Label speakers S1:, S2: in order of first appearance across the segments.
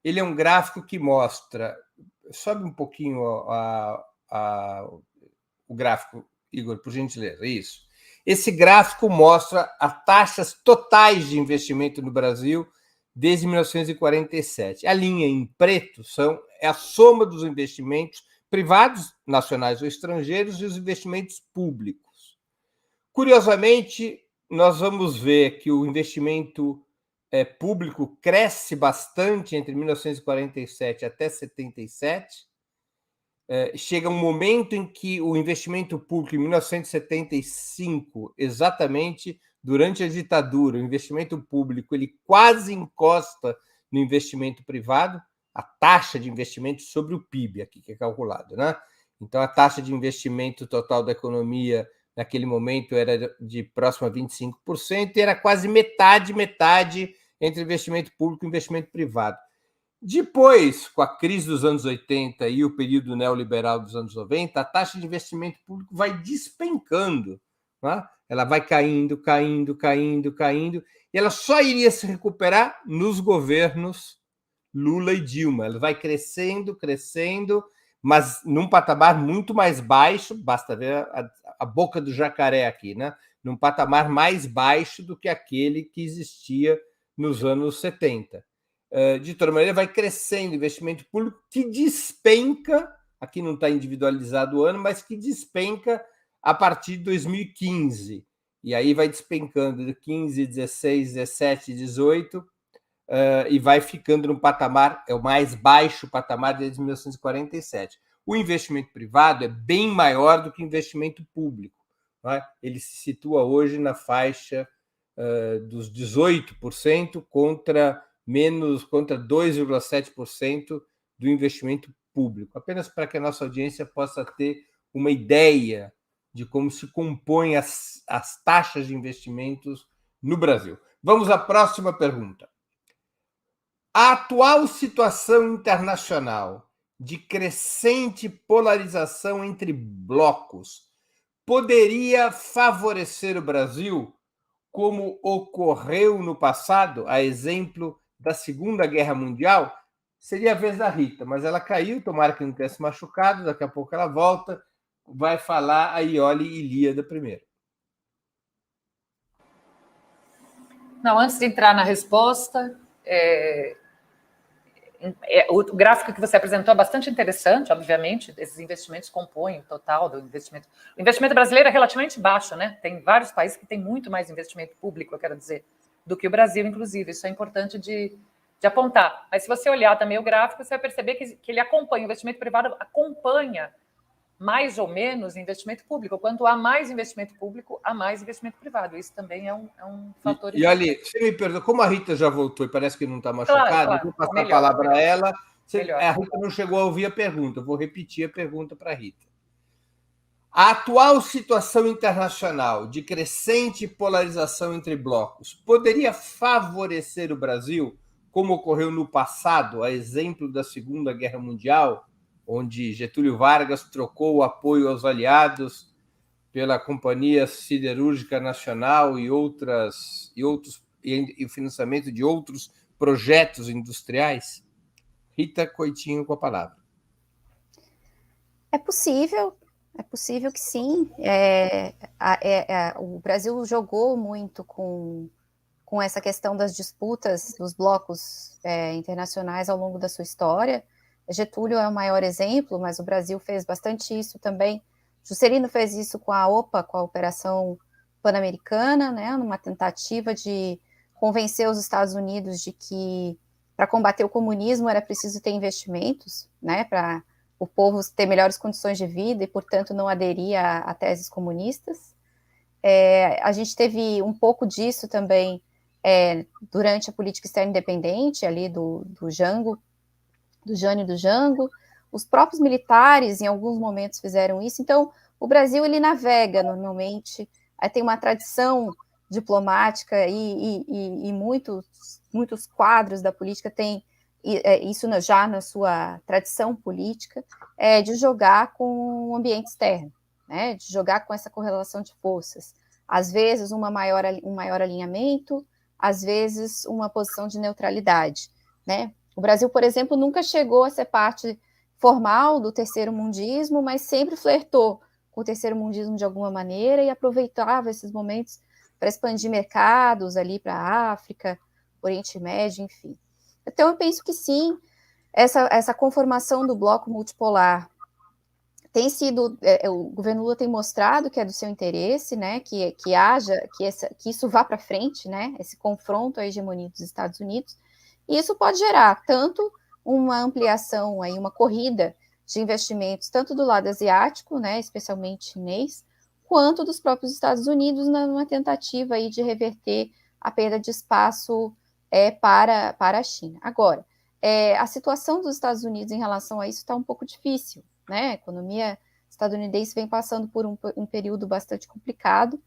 S1: ele é um gráfico que mostra... Sobe um pouquinho o gráfico, Igor, por gentileza. Isso. Esse gráfico mostra as taxas totais de investimento no Brasil desde 1947. A linha em preto é a soma dos investimentos privados, nacionais ou estrangeiros, e os investimentos públicos. Curiosamente, nós vamos ver que o investimento público cresce bastante entre 1947 até 77. Chega um momento em que o investimento público, em 1975, exatamente durante a ditadura, o investimento público ele quase encosta no investimento privado, a taxa de investimento sobre o PIB, aqui que é calculado, né? Então, a taxa de investimento total da economia, naquele momento, era de próximo a 25%, e era quase metade entre investimento público e investimento privado. Depois, com a crise dos anos 80 e o período neoliberal dos anos 90, a taxa de investimento público vai despencando, né? Ela vai caindo, e ela só iria se recuperar nos governos Lula e Dilma. Ela vai crescendo, mas num patamar muito mais baixo, basta ver a boca do jacaré aqui, né? Num patamar mais baixo do que aquele que existia nos anos 70. De toda maneira, vai crescendo o investimento público que despenca, aqui não está individualizado o ano, mas que despenca a partir de 2015. E aí vai despencando de 15, 16, 17, 18, e vai ficando no patamar, é o mais baixo patamar desde 1947. O investimento privado é bem maior do que o investimento público. Né? Ele se situa hoje na faixa dos 18% contra 2,7% do investimento público. Apenas para que a nossa audiência possa ter uma ideia de como se compõem as taxas de investimentos no Brasil. Vamos à próxima pergunta. A atual situação internacional de crescente polarização entre blocos poderia favorecer o Brasil, como ocorreu no passado, a exemplo da Segunda Guerra Mundial? Seria a vez da Rita, mas ela caiu, tomara que não tenha se machucado, daqui a pouco ela volta, vai falar a Iole Ilíada primeiro.
S2: Não, antes de entrar na resposta, o gráfico que você apresentou é bastante interessante, obviamente, esses investimentos compõem o total do investimento. O investimento brasileiro é relativamente baixo, né? Tem vários países que têm muito mais investimento público, eu quero dizer, do que o Brasil, inclusive. Isso é importante de apontar. Mas se você olhar também o gráfico, você vai perceber que ele acompanha, o investimento privado acompanha mais ou menos investimento público. Quanto há mais investimento público, há mais investimento privado. Isso também é um fator
S1: importante. E ali, você me perdoa, como a Rita já voltou e parece que não está machucada,
S2: claro.
S1: Eu vou passar a palavra a ela. A Rita não chegou a ouvir a pergunta, eu vou repetir a pergunta para a Rita. A atual situação internacional de crescente polarização entre blocos poderia favorecer o Brasil, como ocorreu no passado, a exemplo da Segunda Guerra Mundial, onde Getúlio Vargas trocou o apoio aos aliados pela Companhia Siderúrgica Nacional e o financiamento de outros projetos industriais? Rita Coitinho com a palavra.
S3: É possível que sim. O Brasil jogou muito com essa questão das disputas dos blocos internacionais ao longo da sua história. Getúlio é o maior exemplo, mas o Brasil fez bastante isso também. Juscelino fez isso com a OPA, com a Operação Pan-Americana, né, numa tentativa de convencer os Estados Unidos de que para combater o comunismo era preciso ter investimentos, né, para o povo ter melhores condições de vida e, portanto, não aderir a teses comunistas. A gente teve um pouco disso também durante a política externa independente, ali do Jânio e do Jango. Os próprios militares, em alguns momentos, fizeram isso. Então, o Brasil, ele navega normalmente, tem uma tradição diplomática e muitos quadros da política têm isso já na sua tradição política, de jogar com o ambiente externo, né? De jogar com essa correlação de forças. Às vezes, um maior alinhamento, às vezes, uma posição de neutralidade, né? O Brasil, por exemplo, nunca chegou a ser parte formal do terceiro mundismo, mas sempre flertou com o terceiro mundismo de alguma maneira e aproveitava esses momentos para expandir mercados ali para a África, Oriente Médio, enfim. Então, eu penso que sim, essa conformação do bloco multipolar tem sido, o governo Lula tem mostrado que é do seu interesse, né, que isso vá para frente, né, esse confronto à hegemonia dos Estados Unidos, e isso pode gerar tanto uma ampliação, aí, uma corrida de investimentos, tanto do lado asiático, né, especialmente chinês, quanto dos próprios Estados Unidos, numa tentativa aí de reverter a perda de espaço para a China. Agora, a situação dos Estados Unidos em relação a isso está um pouco difícil, né? A economia estadunidense vem passando por um período bastante complicado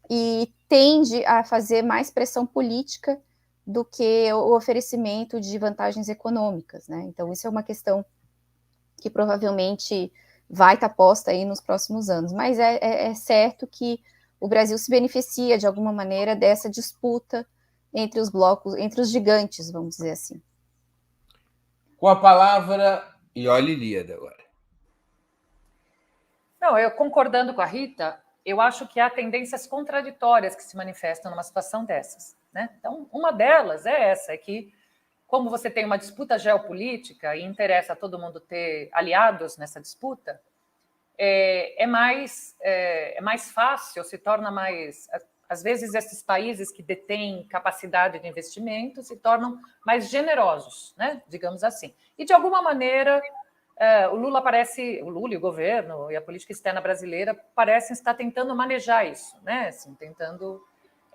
S3: e tende a fazer mais pressão política do que o oferecimento de vantagens econômicas, né? Então, isso é uma questão que provavelmente vai estar posta aí nos próximos anos, mas é certo que o Brasil se beneficia, de alguma maneira, dessa disputa entre os blocos, entre os gigantes, vamos dizer assim.
S1: Com a palavra, Iole Ilíada agora.
S2: Não, eu concordando com a Rita, eu acho que há tendências contraditórias que se manifestam numa situação dessas, né? Então, uma delas é essa, é que, como você tem uma disputa geopolítica e interessa a todo mundo ter aliados nessa disputa, é mais fácil, se torna mais... Às vezes, esses países que detêm capacidade de investimento se tornam mais generosos, né? Digamos assim. E, de alguma maneira, o Lula e o governo e a política externa brasileira parecem estar tentando manejar isso, né? Assim, tentando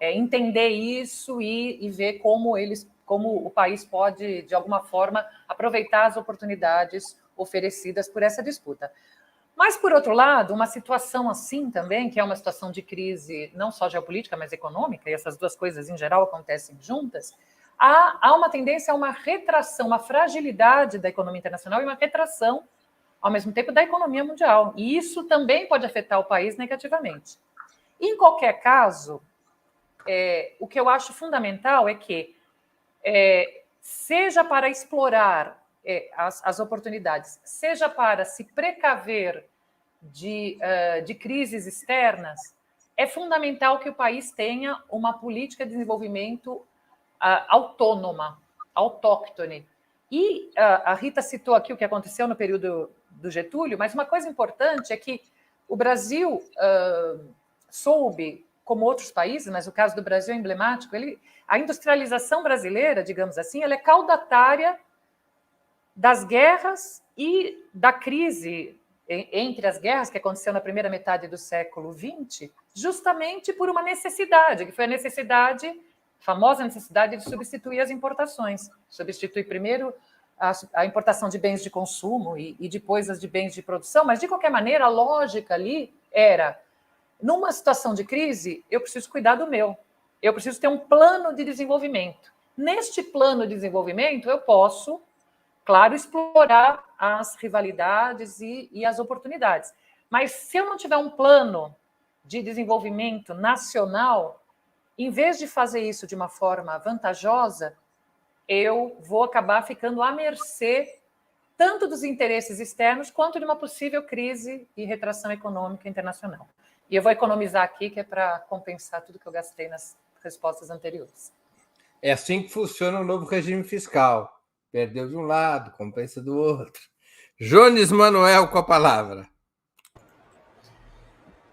S2: entender isso e ver como o país pode, de alguma forma, aproveitar as oportunidades oferecidas por essa disputa. Mas, por outro lado, uma situação assim também, que é uma situação de crise não só geopolítica, mas econômica, e essas duas coisas, em geral, acontecem juntas, há uma tendência a uma retração, uma fragilidade da economia internacional e uma retração, ao mesmo tempo, da economia mundial. E isso também pode afetar o país negativamente. Em qualquer caso, o que eu acho fundamental é que, seja para explorar as oportunidades, seja para se precaver de crises externas, é fundamental que o país tenha uma política de desenvolvimento autônoma, autóctone. E a Rita citou aqui o que aconteceu no período do Getúlio, mas uma coisa importante é que o Brasil soube, como outros países, mas o caso do Brasil é emblemático, a industrialização brasileira, digamos assim, ela é caudatária das guerras e da crise entre as guerras que aconteceu na primeira metade do século XX, justamente por uma necessidade, que foi a famosa necessidade de substituir as importações. Substituir primeiro a importação de bens de consumo e depois as de bens de produção, mas, de qualquer maneira, a lógica ali era, numa situação de crise, eu preciso cuidar do meu, eu preciso ter um plano de desenvolvimento. Neste plano de desenvolvimento, eu posso, claro, explorar as rivalidades e as oportunidades. Mas se eu não tiver um plano de desenvolvimento nacional, em vez de fazer isso de uma forma vantajosa, eu vou acabar ficando à mercê tanto dos interesses externos quanto de uma possível crise e retração econômica internacional. E eu vou economizar aqui, que é para compensar tudo que eu gastei nas respostas anteriores.
S1: É assim que funciona o novo regime fiscal. Perdeu de um lado, compensa do outro. Jones Manuel com a palavra.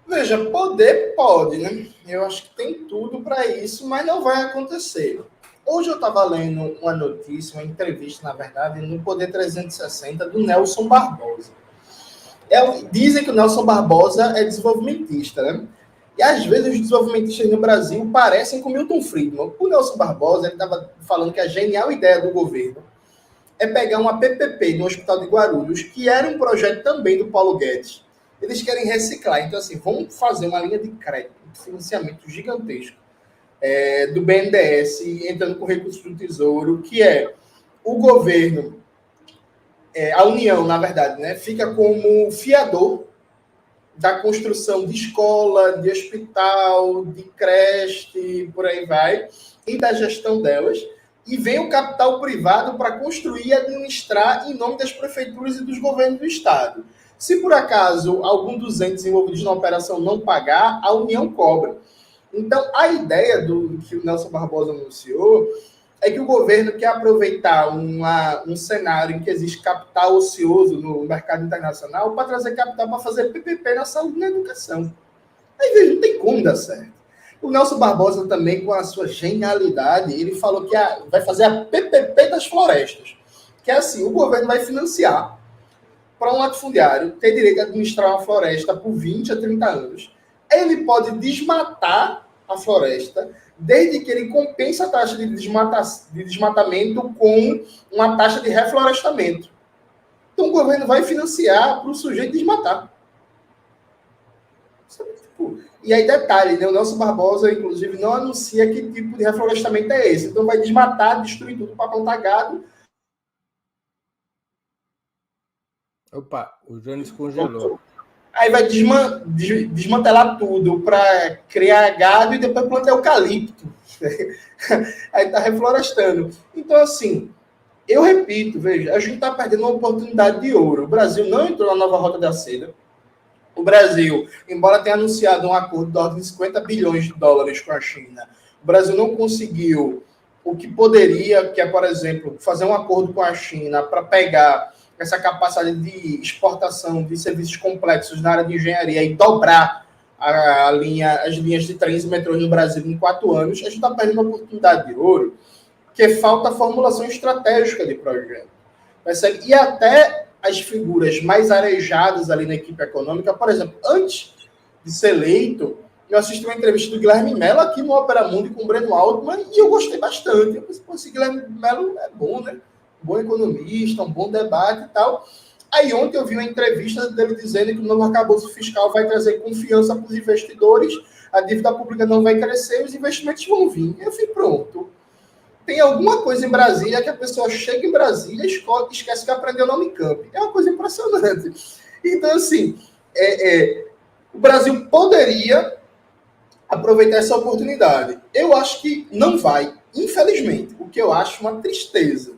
S4: Veja, poder pode, né? Eu acho que tem tudo para isso, mas não vai acontecer. Hoje eu estava lendo uma notícia, uma entrevista, na verdade, no Poder 360 do Nelson Barbosa. Dizem que o Nelson Barbosa é desenvolvimentista, né? E às vezes os desenvolvimentistas no Brasil parecem com Milton Friedman. O Nelson Barbosa estava falando que a genial ideia do governo é pegar uma PPP no Hospital de Guarulhos, que era um projeto também do Paulo Guedes. Eles querem reciclar. Então, assim, vamos fazer uma linha de crédito, de financiamento gigantesco do BNDES, entrando com recursos do Tesouro, que é o governo, a União, na verdade, né, fica como fiador da construção de escola, de hospital, de creche, por aí vai, e da gestão delas. e vem o capital privado para construir e administrar em nome das prefeituras e dos governos do Estado. Se por acaso algum dos entes envolvidos na operação não pagar, a União cobra. Então, a ideia do que o Nelson Barbosa anunciou é que o governo quer aproveitar um cenário em que existe capital ocioso no mercado internacional para trazer capital para fazer PPP na saúde e na educação. Aí, veja, não tem como dar certo. O Nelson Barbosa também, com a sua genialidade, ele falou que vai fazer a PPP das florestas. Que é assim, o governo vai financiar para um latifundiário ter direito a administrar uma floresta por 20 a 30 anos. Ele pode desmatar a floresta, desde que ele compense a taxa de desmatamento com uma taxa de reflorestamento. Então o governo vai financiar para o sujeito desmatar. E aí, detalhe, né? O Nelson Barbosa, inclusive, não anuncia que tipo de reflorestamento é esse. Então vai desmatar, destruir tudo para plantar gado.
S1: Opa, o Jones congelou.
S4: Aí vai desmantelar tudo para criar gado e depois plantar eucalipto. Aí está reflorestando. Então, assim, eu repito, veja, a gente está perdendo uma oportunidade de ouro. O Brasil não entrou na nova Rota da Seda. O Brasil, embora tenha anunciado um acordo de ordem de 50 bilhões de dólares com a China, o Brasil não conseguiu o que poderia, que é, por exemplo, fazer um acordo com a China para pegar essa capacidade de exportação de serviços complexos na área de engenharia e dobrar as linhas de trens e metrôs no Brasil em 4 anos. A gente está perdendo uma oportunidade de ouro, porque falta formulação estratégica de projeto. Percebe? E até as figuras mais arejadas ali na equipe econômica, por exemplo, antes de ser eleito, eu assisti uma entrevista do Guilherme Mello aqui no Opera Mundi com o Breno Altman e eu gostei bastante. Eu pensei, pô, esse Guilherme Mello é bom, né? Bom economista, um bom debate e tal. Aí ontem eu vi uma entrevista dele dizendo que o novo arcabouço fiscal vai trazer confiança para os investidores, a dívida pública não vai crescer, os investimentos vão vir. Eu fui pronto. Tem alguma coisa em Brasília que a pessoa chega em Brasília e esquece que aprendeu na Unicamp. É uma coisa impressionante. Então, assim, o Brasil poderia aproveitar essa oportunidade. Eu acho que não vai, infelizmente, o que eu acho uma tristeza.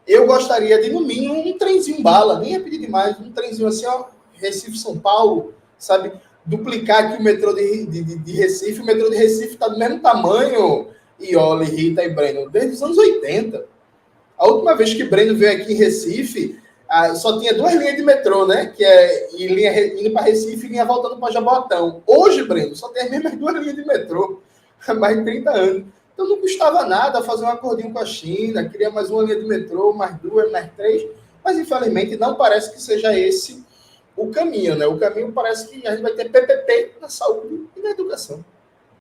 S4: Eu gostaria de, no mínimo, um trenzinho bala, nem ia pedir demais, um trenzinho assim, ó, Recife-São Paulo, sabe? Duplicar aqui o metrô de Recife. O metrô de Recife está do mesmo tamanho, Iole, Rita e Breno, desde os anos 80. A última vez que Breno veio aqui em Recife, só tinha 2 linhas de metrô, né? Que é linha indo para Recife e linha voltando para Jaboatão. Hoje, Breno, só tem as mesmas 2 linhas de metrô há mais de 30 anos. Então não custava nada fazer um acordinho com a China, criar mais uma linha de metrô, mais 2, mais 3, mas infelizmente não parece que seja esse o caminho, né? O caminho parece que a gente vai ter PPP na saúde e na educação.